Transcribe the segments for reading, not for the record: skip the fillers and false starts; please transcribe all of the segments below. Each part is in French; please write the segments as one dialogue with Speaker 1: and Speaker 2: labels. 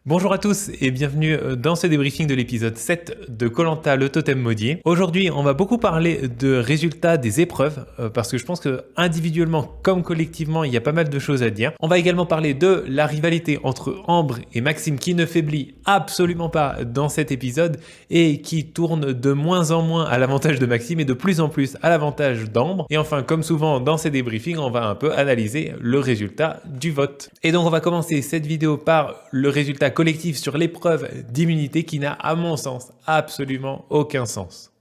Speaker 1: Bonjour à tous et bienvenue dans ce débriefing de l'épisode 7 de koh Lanta le totem maudit. Aujourd'hui, on va beaucoup parler de résultats des épreuves parce que je pense que individuellement comme collectivement, il y a pas mal de choses à dire. On va également parler de la rivalité entre Ambre et Maxime qui ne faiblit absolument pas dans cet épisode et qui tourne de moins en moins à l'avantage de Maxime et de plus en plus à l'avantage d'Ambre. Et enfin, comme souvent dans ces débriefings, on va un peu analyser le résultat du vote. Et donc, on va commencer cette vidéo par le résultat collectif sur l'épreuve d'immunité qui n'a, à mon sens, absolument aucun sens.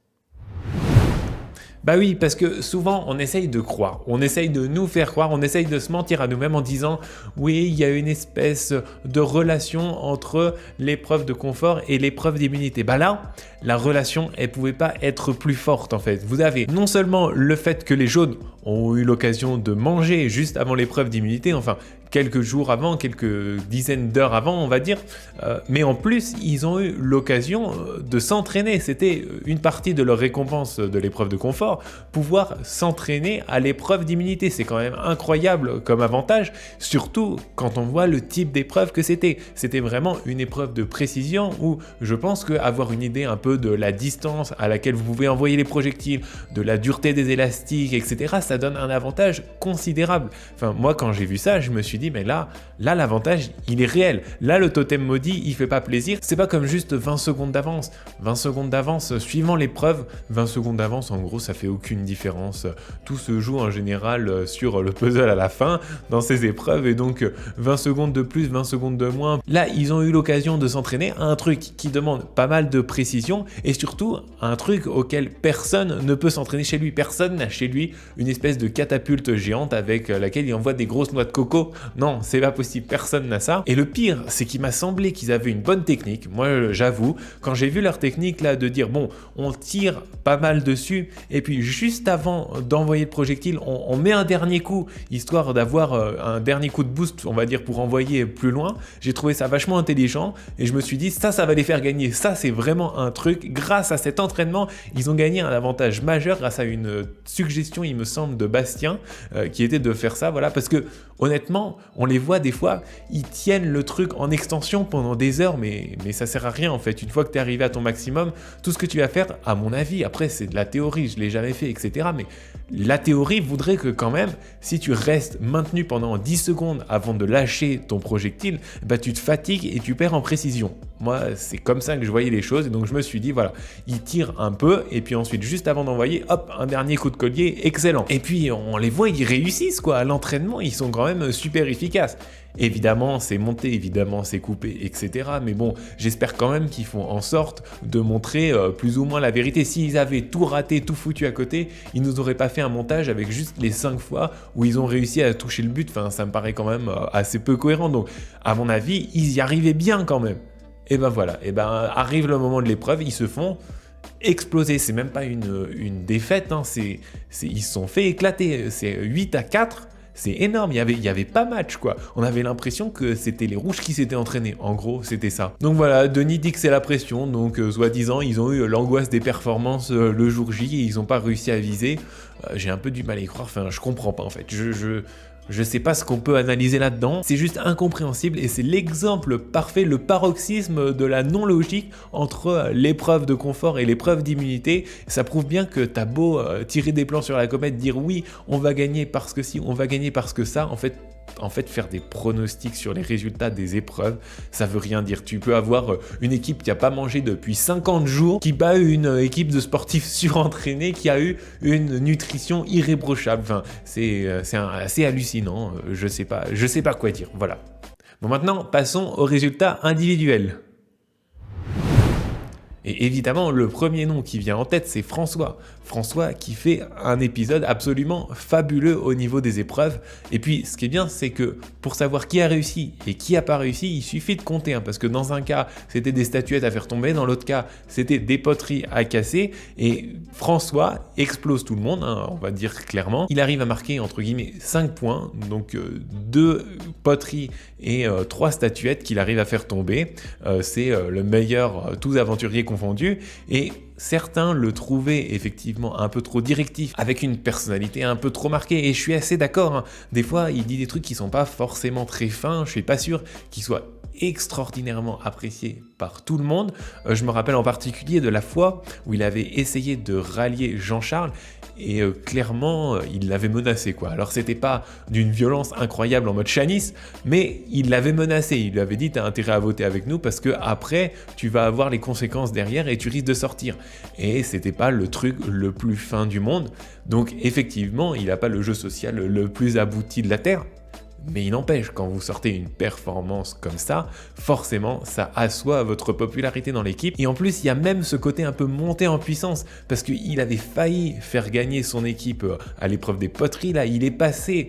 Speaker 1: Bah oui, parce que souvent on essaye de croire, on essaye de nous faire croire, on essaye de se mentir à nous-mêmes en disant oui, il y a une espèce de relation entre l'épreuve de confort et l'épreuve d'immunité. Bah là, la relation, elle pouvait pas être plus forte en fait. Vous avez non seulement le fait que les jaunes ont eu l'occasion de manger juste avant l'épreuve d'immunité, enfin quelques jours avant, quelques dizaines d'heures avant, on va dire, mais en plus, ils ont eu l'occasion de s'entraîner. C'était une partie de leur récompense de l'épreuve de confort, pouvoir s'entraîner à l'épreuve d'immunité. C'est quand même incroyable comme avantage, surtout quand on voit le type d'épreuve que c'était. C'était vraiment une épreuve de précision où je pense qu'avoir une idée un peu de la distance à laquelle vous pouvez envoyer les projectiles, de la dureté des élastiques, etc., ça donne un avantage considérable. Enfin, moi, quand j'ai vu ça, je me suis dit, mais là, l'avantage, il est réel. Là, le totem maudit, il fait pas plaisir. C'est pas comme juste 20 secondes d'avance. 20 secondes d'avance suivant l'épreuve. 20 secondes d'avance, en gros, ça fait aucune différence. Tout se joue en général sur le puzzle à la fin dans ces épreuves. Et donc, 20 secondes de plus, 20 secondes de moins. Là, ils ont eu l'occasion de s'entraîner à un truc qui demande pas mal de précision et surtout un truc auquel personne ne peut s'entraîner chez lui. Personne n'a chez lui une espèce de catapulte géante avec laquelle il envoie des grosses noix de coco. Non, c'est pas possible, personne n'a ça. Et le pire, c'est qu'il m'a semblé qu'ils avaient une bonne technique. Moi, j'avoue, quand j'ai vu leur technique là de dire bon, on tire pas mal dessus et puis juste avant d'envoyer le projectile, on met un dernier coup histoire d'avoir un dernier coup de boost, on va dire, pour envoyer plus loin. J'ai trouvé ça vachement intelligent et je me suis dit ça va les faire gagner. Ça, c'est vraiment un truc. Grâce à cet entraînement, ils ont gagné un avantage majeur grâce à une suggestion, il me semble, de Bastien qui était de faire ça, voilà, parce que honnêtement, on les voit des fois, ils tiennent le truc en extension pendant des heures, mais ça sert à rien en fait. Une fois que tu es arrivé à ton maximum, tout ce que tu vas faire, à mon avis, après c'est de la théorie, je l'ai jamais fait, etc. Mais la théorie voudrait que quand même, si tu restes maintenu pendant 10 secondes avant de lâcher ton projectile, bah tu te fatigues et tu perds en précision. Moi, c'est comme ça que je voyais les choses, et donc je me suis dit, voilà, ils tirent un peu, et puis ensuite, juste avant d'envoyer, hop, un dernier coup de collier, excellent. Et puis, on les voit, ils réussissent, quoi, à l'entraînement, ils sont quand même super efficaces. Évidemment, c'est monté, évidemment, c'est coupé, etc. Mais bon, j'espère quand même qu'ils font en sorte de montrer plus ou moins la vérité. S'ils avaient tout raté, tout foutu à côté, ils nous auraient pas fait un montage avec juste les 5 fois où ils ont réussi à toucher le but. Enfin, ça me paraît quand même assez peu cohérent. Donc, à mon avis, ils y arrivaient bien quand même. Et ben voilà, et ben arrive le moment de l'épreuve, ils se font exploser. C'est même pas une défaite, hein. Ils se sont fait éclater. C'est 8-4. C'est énorme, il y avait pas match quoi. On avait l'impression que c'était les rouges qui s'étaient entraînés. En gros, c'était ça. Donc voilà, Denis dit que c'est la pression. Donc soi-disant, ils ont eu l'angoisse des performances le jour J et ils n'ont pas réussi à viser. J'ai un peu du mal à y croire. Enfin, je comprends pas en fait. Je sais pas ce qu'on peut analyser là-dedans, c'est juste incompréhensible et c'est l'exemple parfait, le paroxysme de la non-logique entre l'épreuve de confort et l'épreuve d'immunité. Ça prouve bien que t'as beau tirer des plans sur la comète, dire oui, on va gagner parce que si, on va gagner parce que ça, en fait, faire des pronostics sur les résultats des épreuves, ça veut rien dire. Tu peux avoir une équipe qui n'a pas mangé depuis 50 jours, qui bat une équipe de sportifs surentraînés qui a eu une nutrition irréprochable. Enfin, c'est assez hallucinant. Je sais pas quoi dire. Voilà. Bon, maintenant, passons aux résultats individuels. Et évidemment, le premier nom qui vient en tête, c'est François. François qui fait un épisode absolument fabuleux au niveau des épreuves. Et puis, ce qui est bien, c'est que pour savoir qui a réussi et qui n'a pas réussi, il suffit de compter. Parce que dans un cas, c'était des statuettes à faire tomber. Dans l'autre cas, c'était des poteries à casser. Et François explose tout le monde, hein, on va dire clairement. Il arrive à marquer, entre guillemets, 5 points. Donc, 2 poteries et 3 statuettes qu'il arrive à faire tomber. C'est le meilleur, tous aventuriers confondus. Et certains le trouvaient effectivement un peu trop directif, avec une personnalité un peu trop marquée, et je suis assez d'accord, hein. Des fois il dit des trucs qui sont pas forcément très fins, je suis pas sûr qu'il soit extraordinairement apprécié par tout le monde. Je me rappelle en particulier de la fois où il avait essayé de rallier Jean-Charles et clairement il l'avait menacé quoi. Alors c'était pas d'une violence incroyable en mode Chanis, mais il l'avait menacé, il lui avait dit t'as intérêt à voter avec nous parce que après tu vas avoir les conséquences derrière et tu risques de sortir. Et c'était pas le truc le plus fin du monde, donc effectivement il n'a pas le jeu social le plus abouti de la Terre. Mais il n'empêche, quand vous sortez une performance comme ça, forcément, ça assoit votre popularité dans l'équipe. Et en plus, il y a même ce côté un peu monté en puissance, parce qu'il avait failli faire gagner son équipe à l'épreuve des poteries. Là, il est passé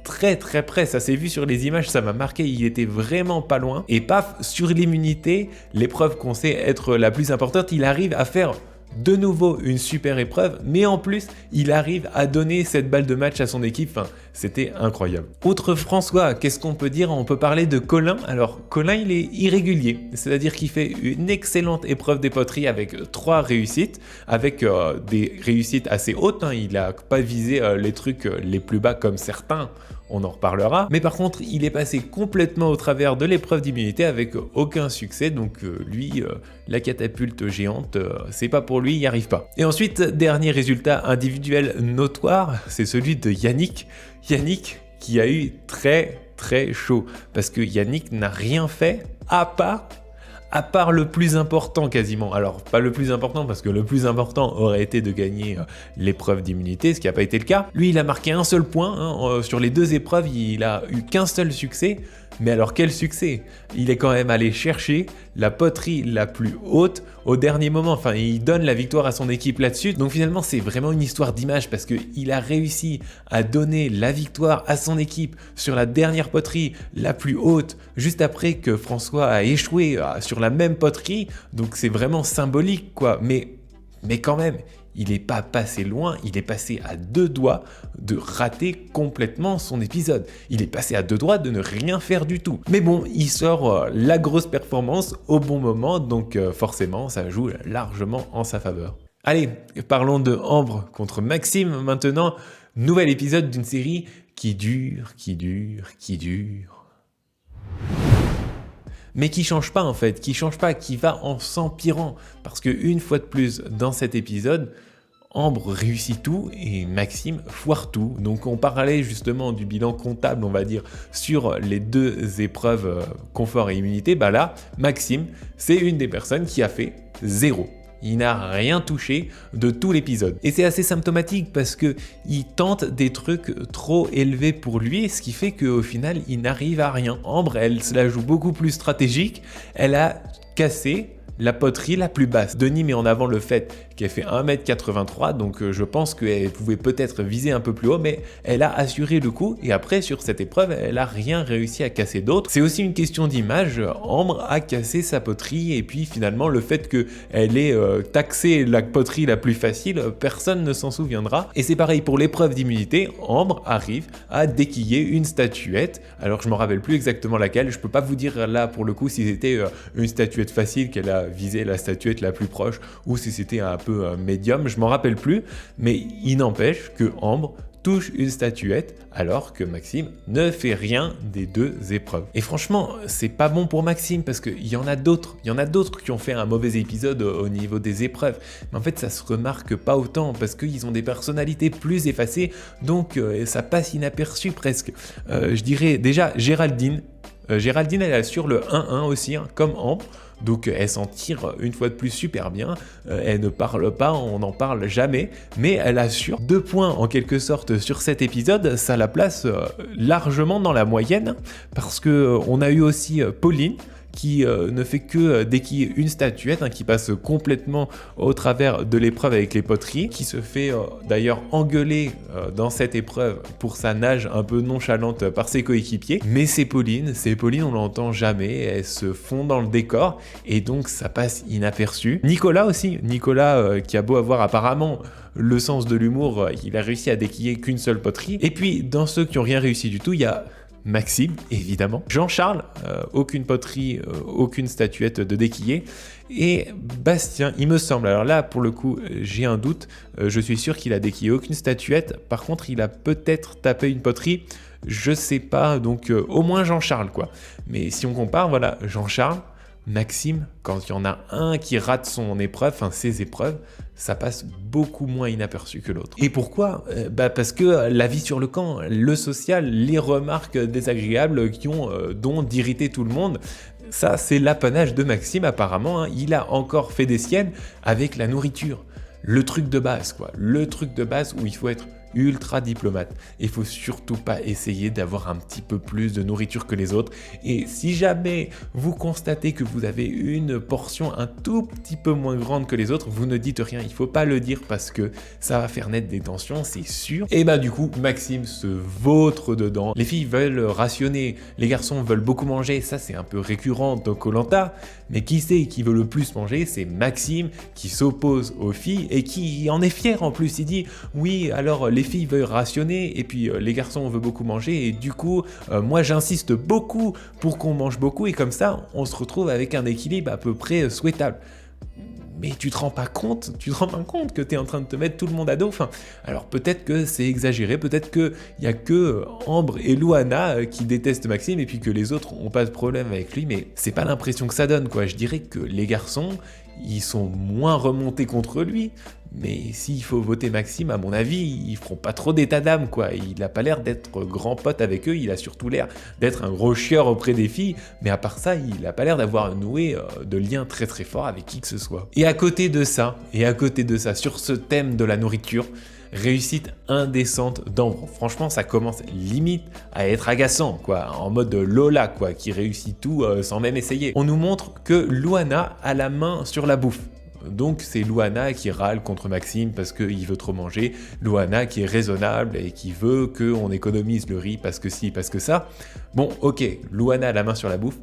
Speaker 1: très très près. Ça s'est vu sur les images, ça m'a marqué. Il était vraiment pas loin. Et paf, sur l'immunité, l'épreuve qu'on sait être la plus importante, il arrive à faire de nouveau une super épreuve, mais en plus, il arrive à donner cette balle de match à son équipe. Enfin, c'était incroyable. Outre François, qu'est-ce qu'on peut dire? On peut parler de Colin. Alors, Colin, il est irrégulier, c'est-à-dire qu'il fait une excellente épreuve des poteries avec 3 réussites, avec des réussites assez hautes. Il n'a pas visé les trucs les plus bas comme certains. On en reparlera, mais par contre il est passé complètement au travers de l'épreuve d'immunité avec aucun succès, donc lui, la catapulte géante, c'est pas pour lui, il n'y arrive pas. Et ensuite, dernier résultat individuel notoire, c'est celui de Yannick. Yannick qui a eu très très chaud, parce que Yannick n'a rien fait à part le plus important quasiment. Alors, pas le plus important, parce que le plus important aurait été de gagner l'épreuve d'immunité, ce qui n'a pas été le cas. Lui, il a marqué un seul point. Sur les 2 épreuves, il a eu qu'un seul succès. Mais alors, quel succès! Il est quand même allé chercher la poterie la plus haute au dernier moment. Enfin, il donne la victoire à son équipe là-dessus. Donc finalement, c'est vraiment une histoire d'image parce qu'il a réussi à donner la victoire à son équipe sur la dernière poterie la plus haute, juste après que François a échoué sur la même poterie. Donc c'est vraiment symbolique, quoi. Mais quand même, il n'est pas passé loin, il est passé à 2 doigts de rater complètement son épisode. Il est passé à 2 doigts de ne rien faire du tout. Mais bon, il sort la grosse performance au bon moment, donc forcément, ça joue largement en sa faveur. Allez, parlons de Ambre contre Maxime maintenant. Nouvel épisode d'une série qui dure. Mais qui change pas en fait, qui va en s'empirant. Parce que une fois de plus, dans cet épisode, Ambre réussit tout et Maxime foire tout. Donc on parlait justement du bilan comptable, on va dire, sur les 2 épreuves confort et immunité. Bah là, Maxime, c'est une des personnes qui a fait 0. Il n'a rien touché de tout l'épisode. Et c'est assez symptomatique parce qu'il tente des trucs trop élevés pour lui, ce qui fait qu'au final, il n'arrive à rien. Ambre, elle se la joue beaucoup plus stratégique. Elle a cassé la poterie la plus basse. Denis met en avant le fait qu'elle fait 1m83, donc je pense qu'elle pouvait peut-être viser un peu plus haut, mais elle a assuré le coup, et après, sur cette épreuve, elle a rien réussi à casser d'autre. C'est aussi une question d'image. Ambre a cassé sa poterie, et puis finalement, le fait qu'elle ait taxé la poterie la plus facile, personne ne s'en souviendra. Et c'est pareil pour l'épreuve d'immunité, Ambre arrive à déquiller une statuette. Alors je me rappelle plus exactement laquelle, je peux pas vous dire là pour le coup si c'était une statuette facile qu'elle a visé la statuette la plus proche ou si c'était un peu médium, je m'en rappelle plus, mais il n'empêche que Ambre touche une statuette alors que Maxime ne fait rien des 2 épreuves. Et franchement, c'est pas bon pour Maxime parce qu'il y en a d'autres qui ont fait un mauvais épisode au niveau des épreuves. Mais en fait, ça se remarque pas autant parce qu'ils ont des personnalités plus effacées, donc ça passe inaperçu presque. Je dirais déjà Géraldine. Géraldine, elle assure le 1-1 aussi, comme Ambre. Donc elle s'en tire une fois de plus super bien, elle ne parle pas, on n'en parle jamais, mais elle assure 2 points en quelque sorte sur cet épisode, ça la place largement dans la moyenne, parce qu'on a eu aussi Pauline, qui ne fait que déquiller une statuette, qui passe complètement au travers de l'épreuve avec les poteries, qui se fait d'ailleurs engueuler dans cette épreuve pour sa nage un peu nonchalante par ses coéquipiers. Mais c'est Pauline, on l'entend jamais, elle se fond dans le décor et donc ça passe inaperçu. Nicolas aussi, qui a beau avoir apparemment le sens de l'humour, il a réussi à déquiller qu'une seule poterie. Et puis dans ceux qui n'ont rien réussi du tout, il y a Maxime, évidemment. Jean-Charles, aucune poterie, aucune statuette de déquillé. Et Bastien, il me semble, alors là pour le coup j'ai un doute, je suis sûr qu'il a déquillé aucune statuette, par contre il a peut-être tapé une poterie. je sais pas, donc au moins Jean-Charles, quoi. Mais si on compare, voilà, Jean-Charles, Maxime, quand il y en a un qui rate son épreuve, enfin ses épreuves, ça passe beaucoup moins inaperçu que l'autre. Et pourquoi ? Parce que la vie sur le camp, le social, les remarques désagréables dont d'irriter tout le monde, ça c'est l'apanage de Maxime apparemment, hein. Il a encore fait des siennes avec la nourriture. Le truc de base, quoi. Le truc de base où il faut être ultra diplomate. Il faut surtout pas essayer d'avoir un petit peu plus de nourriture que les autres. Et si jamais vous constatez que vous avez une portion un tout petit peu moins grande que les autres, vous ne dites rien. Il faut pas le dire parce que ça va faire naître des tensions, c'est sûr. Et du coup, Maxime se vautre dedans. Les filles veulent rationner, les garçons veulent beaucoup manger. Ça, c'est un peu récurrent dans Koh-Lanta. Mais qui c'est qui veut le plus manger ? C'est Maxime qui s'oppose aux filles et qui en est fier en plus. Il dit oui, alors les filles veulent rationner et puis les garçons veulent beaucoup manger et du coup moi j'insiste beaucoup pour qu'on mange beaucoup et comme ça on se retrouve avec un équilibre à peu près souhaitable. Mais tu te rends pas compte que tu es en train de te mettre tout le monde à dos. Enfin, alors peut-être que c'est exagéré, peut-être qu'il n'y a que Ambre et Louana qui détestent Maxime et puis que les autres n'ont pas de problème avec lui, mais c'est pas l'impression que ça donne, quoi. Je dirais que les garçons, ils sont moins remontés contre lui, mais s'il faut voter Maxime, à mon avis, ils feront pas trop d'état d'âme, quoi. Il n'a pas l'air d'être grand pote avec eux, il a surtout l'air d'être un gros chieur auprès des filles, mais à part ça, il n'a pas l'air d'avoir noué de lien très très fort avec qui que ce soit. Et à côté de ça, sur ce thème de la nourriture, réussite indécente d'Ambre. Franchement, ça commence limite à être agaçant, quoi, en mode Lola, quoi, qui réussit tout sans même essayer. On nous montre que Louana a la main sur la bouffe. Donc c'est Louana qui râle contre Maxime parce qu'il veut trop manger, Louana qui est raisonnable et qui veut qu'on économise le riz parce que si, parce que ça. Bon, ok, Louana a la main sur la bouffe.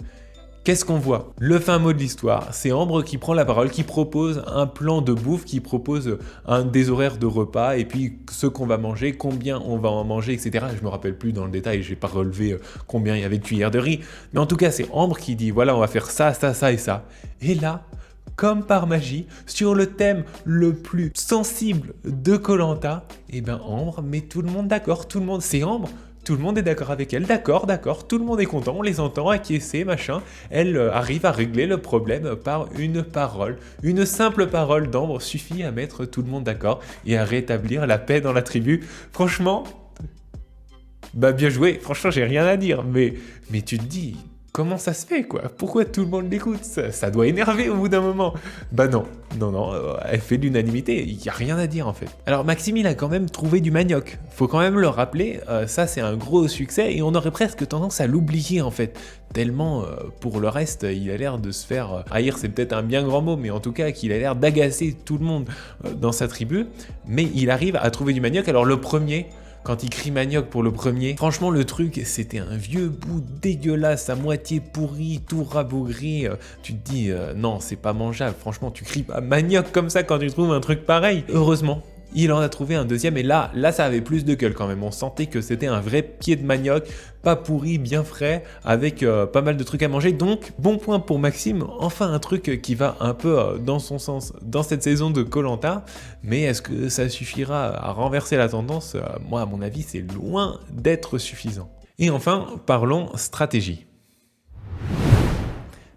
Speaker 1: Qu'est-ce qu'on voit ? Le fin mot de l'histoire, c'est Ambre qui prend la parole, qui propose un plan de bouffe, qui propose des horaires de repas, et puis ce qu'on va manger, combien on va en manger, etc. Je me rappelle plus dans le détail, j'ai pas relevé combien il y avait de cuillères de riz, mais en tout cas c'est Ambre qui dit voilà on va faire ça, ça, ça et ça. Et là, comme par magie, sur le thème le plus sensible de Koh-Lanta, Ambre met tout le monde d'accord, c'est Ambre. Tout le monde est d'accord avec elle, d'accord, tout le monde est content, on les entend acquiescer, machin. Elle arrive à régler le problème par une parole. Une simple parole d'Ambre suffit à mettre tout le monde d'accord et à rétablir la paix dans la tribu. Franchement, bien joué, franchement j'ai rien à dire, mais tu te dis... Comment ça se fait, quoi ? Pourquoi tout le monde l'écoute ? Ça doit énerver au bout d'un moment. Non, elle fait l'unanimité, il n'y a rien à dire en fait. Alors Maxime, il a quand même trouvé du manioc. Faut quand même le rappeler, ça c'est un gros succès et on aurait presque tendance à l'oublier en fait. Tellement, pour le reste, il a l'air de se faire haïr, c'est peut-être un bien grand mot, mais en tout cas qu'il a l'air d'agacer tout le monde dans sa tribu. Mais il arrive à trouver du manioc. Alors le premier... Quand il crie manioc pour le premier, franchement le truc c'était un vieux bout dégueulasse à moitié pourri, tout rabougri. Tu te dis non c'est pas mangeable, franchement tu cries pas manioc comme ça quand tu trouves un truc pareil. Heureusement, il en a trouvé un deuxième et là ça avait plus de gueule quand même. On sentait que c'était un vrai pied de manioc, pas pourri, bien frais, avec pas mal de trucs à manger. Donc bon point pour Maxime, enfin un truc qui va un peu dans son sens dans cette saison de Koh-Lanta. Mais est-ce que ça suffira à renverser la tendance ? Moi à mon avis c'est loin d'être suffisant. Et enfin, parlons stratégie.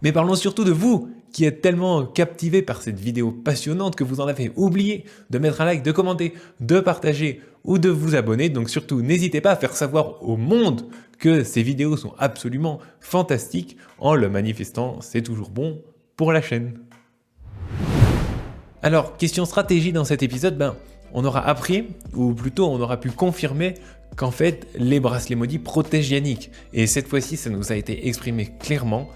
Speaker 1: Mais parlons surtout de vous qui êtes tellement captivé par cette vidéo passionnante que vous en avez oublié de mettre un like, de commenter, de partager ou de vous abonner. Donc surtout, n'hésitez pas à faire savoir au monde que ces vidéos sont absolument fantastiques en le manifestant. C'est toujours bon pour la chaîne. Alors, question stratégie dans cet épisode, on aura appris, ou plutôt on aura pu confirmer qu'en fait, les bracelets maudits protègent Yannick. Et cette fois-ci, ça nous a été exprimé clairement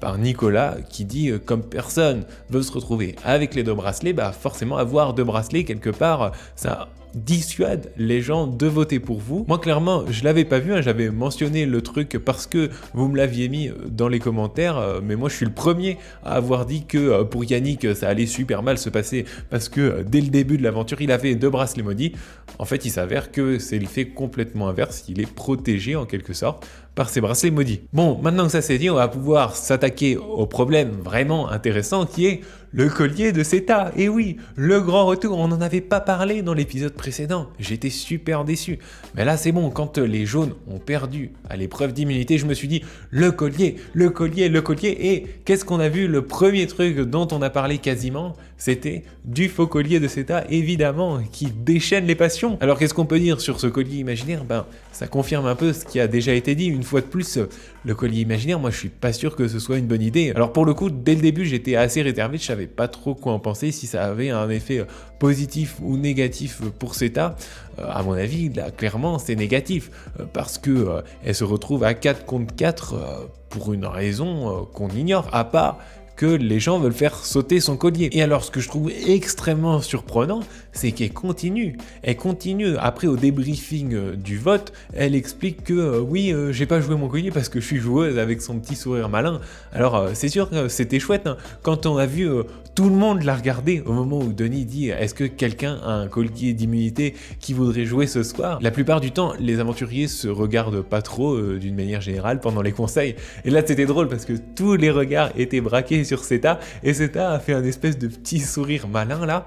Speaker 1: par Nicolas qui dit comme personne veut se retrouver avec les deux bracelets, forcément avoir deux bracelets quelque part, ça dissuade les gens de voter pour vous. Moi clairement je l'avais pas vu, j'avais mentionné le truc parce que vous me l'aviez mis dans les commentaires, mais moi je suis le premier à avoir dit que pour Yannick ça allait super mal se passer parce que dès le début de l'aventure il avait deux bracelets maudits. En fait il s'avère que c'est l'effet complètement inverse, il est protégé en quelque sorte par ces bracelets maudits. Bon, maintenant que ça c'est dit, on va pouvoir s'attaquer au problème vraiment intéressant qui est le collier de Seta. Et oui, le grand retour, on n'en avait pas parlé dans l'épisode précédent. J'étais super déçu. Mais là, c'est bon, quand les jaunes ont perdu à l'épreuve d'immunité, je me suis dit, le collier, le collier, le collier. Et qu'est-ce qu'on a vu? Le premier truc dont on a parlé quasiment, c'était du faux collier de Seta, évidemment, qui déchaîne les passions. Alors, qu'est-ce qu'on peut dire sur ce collier imaginaire? Ben, ça confirme un peu ce qui a déjà été dit. Une fois de plus, le collier imaginaire, moi, je suis pas sûr que ce soit une bonne idée. Alors, pour le coup, dès le début, j'étais assez réservé, je savais pas trop quoi en penser, si ça avait un effet positif ou négatif pour Seta. À mon avis, là, clairement, c'est négatif, parce que elle se retrouve à 4 contre 4 pour une raison qu'on ignore, à part que les gens veulent faire sauter son collier. Et alors, ce que je trouve extrêmement surprenant, c'est qu'elle continue. Elle continue. Après, au débriefing du vote, elle explique que oui, j'ai pas joué mon collier parce que je suis joueuse, avec son petit sourire malin. Alors, c'est sûr que c'était chouette, hein. Quand on a vu tout le monde la regarder au moment où Denis dit est-ce que quelqu'un a un collier d'immunité qui voudrait jouer ce soir? La plupart du temps, les aventuriers se regardent pas trop d'une manière générale pendant les conseils. Et là, c'était drôle parce que tous les regards étaient braqués sur Seta, et Seta a fait un espèce de petit sourire malin là.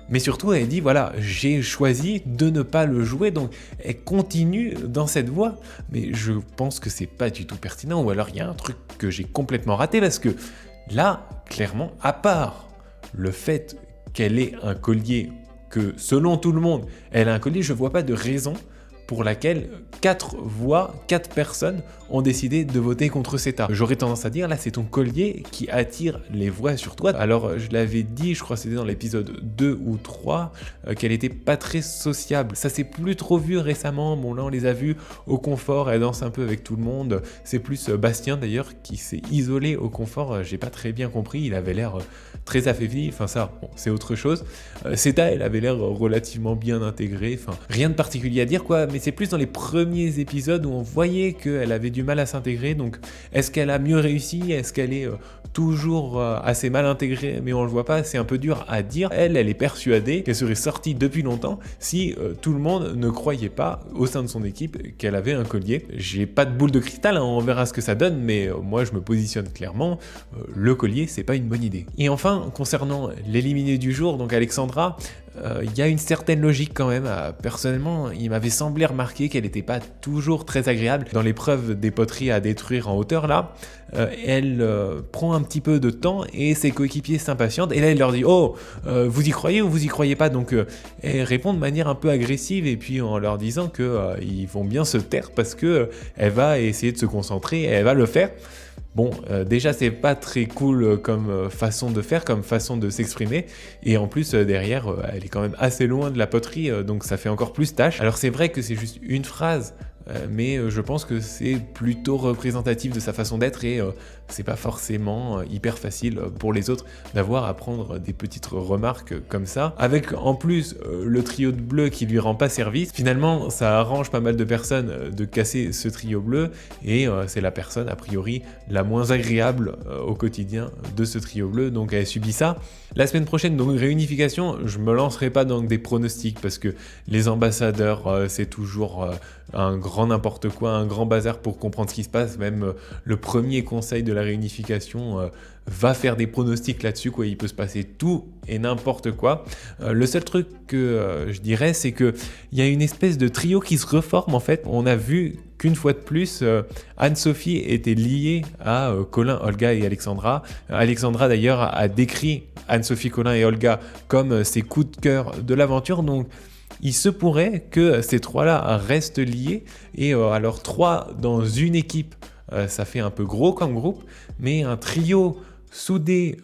Speaker 1: Mais surtout, elle dit voilà, j'ai choisi de ne pas le jouer, donc elle continue dans cette voie. Mais je pense que c'est pas du tout pertinent, ou alors il y a un truc que j'ai complètement raté, parce que là, clairement, à part le fait qu'elle ait un collier, que selon tout le monde, elle a un collier, je vois pas de raison pour laquelle 4 personnes ont décidé de voter contre Seta. J'aurais tendance à dire, là, c'est ton collier qui attire les voix sur toi. Alors, je l'avais dit, je crois que c'était dans l'épisode 2 ou 3, qu'elle était pas très sociable. Ça s'est plus trop vu récemment. Bon, là, on les a vus au confort, elle danse un peu avec tout le monde. C'est plus Bastien, d'ailleurs, qui s'est isolé au confort. J'ai pas très bien compris, il avait l'air très affaibli. Enfin, ça, bon, c'est autre chose. Seta, elle avait l'air relativement bien intégrée. Enfin, rien de particulier à dire, quoi. Mais c'est plus dans les premiers épisodes où on voyait qu'elle avait du mal à s'intégrer. Donc, est-ce qu'elle a mieux réussi? Est-ce qu'elle est toujours assez mal intégrée, mais on le voit pas? C'est un peu dur à dire. Elle est persuadée qu'elle serait sortie depuis longtemps si tout le monde ne croyait pas au sein de son équipe qu'elle avait un collier. J'ai pas de boule de cristal, hein, on verra ce que ça donne, mais moi je me positionne clairement. Le collier, c'est pas une bonne idée. Et enfin, concernant l'éliminée du jour, donc Alexandra, il y a une certaine logique quand même. Personnellement, il m'avait semblé remarquer qu'elle n'était pas toujours très agréable. Dans l'épreuve des poteries à détruire en hauteur, là, elle prend un petit peu de temps et ses coéquipiers s'impatientent. Et là, elle leur dit « Oh, vous y croyez ou vous y croyez pas ?» Donc, elle répond de manière un peu agressive, et puis en leur disant qu'ils vont bien se taire parce que elle va essayer de se concentrer et elle va le faire. Bon, déjà, c'est pas très cool comme façon de faire, comme façon de s'exprimer. Et en plus, derrière, elle est quand même assez loin de la poterie, donc ça fait encore plus tâche. Alors c'est vrai que c'est juste une phrase, mais je pense que c'est plutôt représentatif de sa façon d'être, et c'est pas forcément hyper facile pour les autres d'avoir à prendre des petites remarques comme ça. Avec en plus le trio de bleu qui lui rend pas service, finalement ça arrange pas mal de personnes de casser ce trio bleu, et c'est la personne a priori la moins agréable au quotidien de ce trio bleu, donc elle subit ça. La semaine prochaine, donc réunification, je me lancerai pas dans des pronostics parce que les ambassadeurs, c'est toujours un grand n'importe quoi, un grand bazar pour comprendre ce qui se passe. Même le premier conseil de la réunification va faire des pronostics là-dessus, quoi. Il peut se passer tout et n'importe quoi. Le seul truc que je dirais, c'est que il y a une espèce de trio qui se reforme en fait. On a vu qu'une fois de plus, Anne-Sophie était liée à Colin, Olga et Alexandra. Alexandra d'ailleurs a décrit Anne-Sophie, Colin et Olga comme ses coups de cœur de l'aventure, donc il se pourrait que ces trois-là restent liés, et alors 3 dans une équipe, ça fait un peu gros comme groupe, mais un trio soudé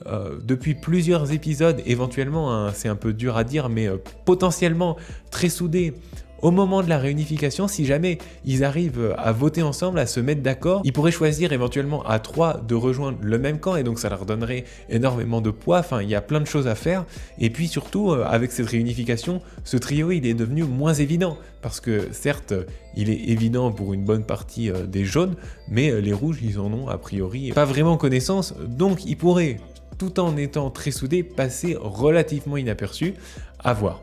Speaker 1: depuis plusieurs épisodes, éventuellement, hein, c'est un peu dur à dire, mais potentiellement très soudé. Au moment de la réunification, si jamais ils arrivent à voter ensemble, à se mettre d'accord, ils pourraient choisir éventuellement à 3 de rejoindre le même camp, et donc ça leur donnerait énormément de poids. Enfin, il y a plein de choses à faire. Et puis surtout, avec cette réunification, ce trio, il est devenu moins évident. Parce que certes, il est évident pour une bonne partie des jaunes, mais les rouges, ils en ont a priori pas vraiment connaissance. Donc ils pourraient, tout en étant très soudés, passer relativement inaperçus. À voir.